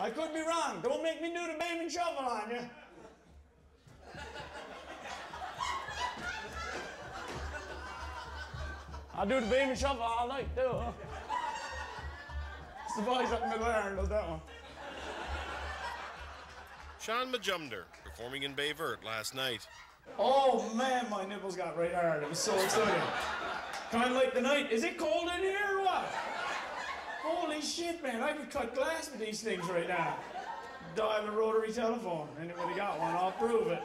I could be wrong. Don't make me do the beam and shovel on you. I'll do the beam and shovel all night, too. Huh? It's the boys up in Middle Ireland does that one. Sean Majumder performing in Bayvert last night. Oh, man, my nipples got right hard. It was so exciting. Kind of like the night. Is it cold in here or what? Holy shit, man. I could cut glass with these things right now. Dial a rotary telephone. Anybody got one? I'll prove it.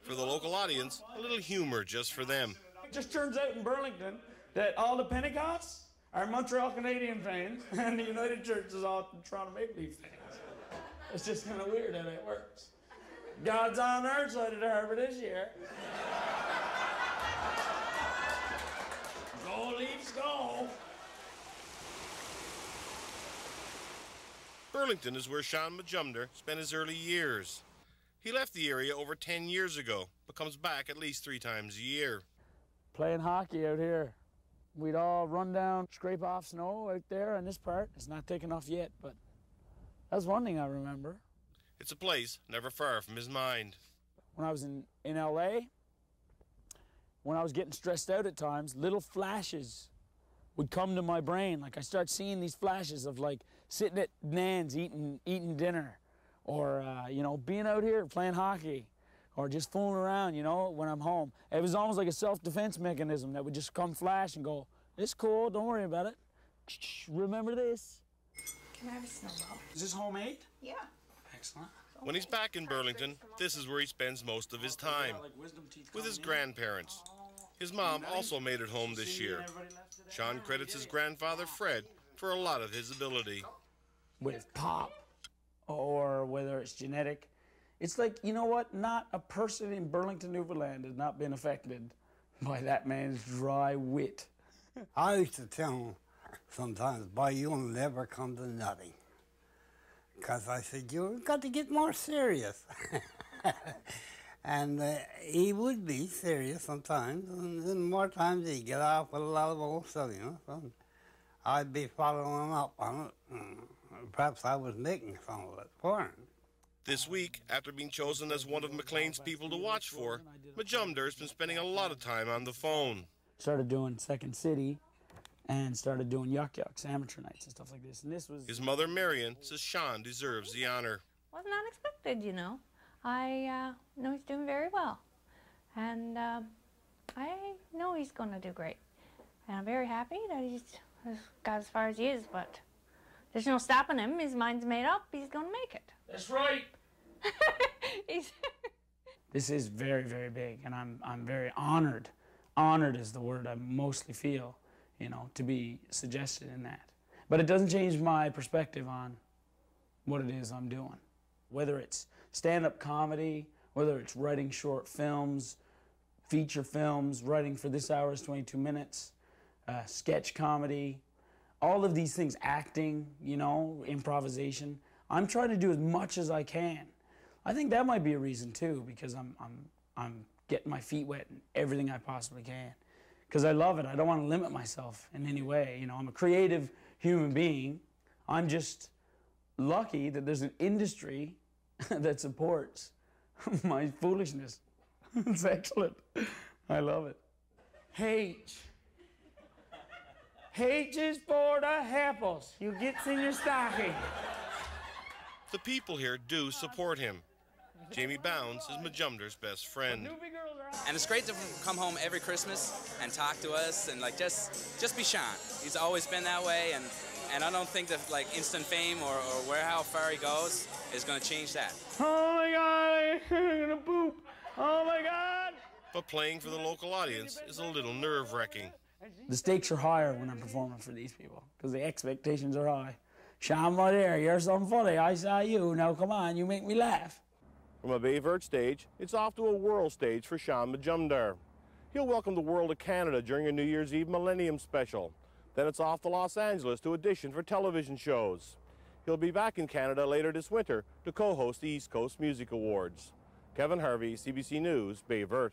For the local audience, a little humor just for them. It just turns out in Burlington that all the Pentecosts are Montreal Canadian fans and the United Church is all Toronto Maple Leaf fans. It's just kind of weird how it works. God's on our side of the harbor this year. Go Leafs, go! Burlington is where Sean Majumder spent his early years. He left the area over 10 years ago, but comes back at least 3 times a year. Playing hockey out here. We'd all run down, scrape off snow out there on this part. It's not taken off yet, but that's one thing I remember. It's a place never far from his mind. When I was in L.A., when I was getting stressed out at times, little flashes would come to my brain. Like I start seeing these flashes of like sitting at Nan's eating dinner, or you know, being out here playing hockey, or just fooling around, you know, when I'm home. It was almost like a self-defense mechanism that would just come flash and go, it's cool, don't worry about it. Remember this. Can I have a snowball? Is this homemade? Yeah. Excellent. When he's back in Burlington, this is where he spends most of his time, with his grandparents. His mom also made it home this year. Sean credits his grandfather, Fred, for a lot of his ability. With pop, or whether it's genetic, it's like, you know what? Not a person in Burlington, Newfoundland has not been affected by that man's dry wit. I used to tell him sometimes, boy, you'll never come to nothing. Because I said, you've got to get more serious. And he would be serious sometimes, and then more times he'd get off with a lot of old silliness. So I'd be following him up on it. Perhaps I was making some of it for him. This week, after being chosen as one of McLean's people to watch for, Majumder has been spending a lot of time on the phone. Started doing Second City and started doing Yuck Yucks, amateur nights and stuff like this. And this was... His mother, Marion, says Sean deserves the honor. Wasn't unexpected, you know. I know he's doing very well. And I know he's going to do great. And I'm very happy that he's got as far as he is, but there's no stopping him. His mind's made up. He's going to make it. That's right. This is very, very big, and I'm very honored. Honored is the word I mostly feel, you know, to be suggested in that. But it doesn't change my perspective on what it is I'm doing. Whether it's stand-up comedy, whether it's writing short films, feature films, writing for This Hour is 22 Minutes, sketch comedy, all of these things, acting, you know, improvisation. I'm trying to do as much as I can. I think that might be a reason too, because I'm getting my feet wet in everything I possibly can. Because I love it. I don't want to limit myself in any way. You know, I'm a creative human being. I'm just lucky that there's an industry that supports my foolishness. It's excellent. I love it. H. H is for the apples. You gets in your stocking. The people here do support him. Jamie Bounds is Majumder's best friend. And it's great to come home every Christmas and talk to us and like just be Sean. He's always been that way, and I don't think that like instant fame or how far he goes is going to change that. Oh my God, I'm gonna poop. Oh my God. But playing for the local audience is a little nerve-wracking. The stakes are higher when I'm performing for these people because the expectations are high. Sean, right there, you're something funny. I saw you. Now come on, you make me laugh. From a Bayvert stage, it's off to a world stage for Sean Majumder. He'll welcome the world of Canada during a New Year's Eve Millennium Special. Then it's off to Los Angeles to audition for television shows. He'll be back in Canada later this winter to co-host the East Coast Music Awards. Kevin Harvey, CBC News, Bayvert.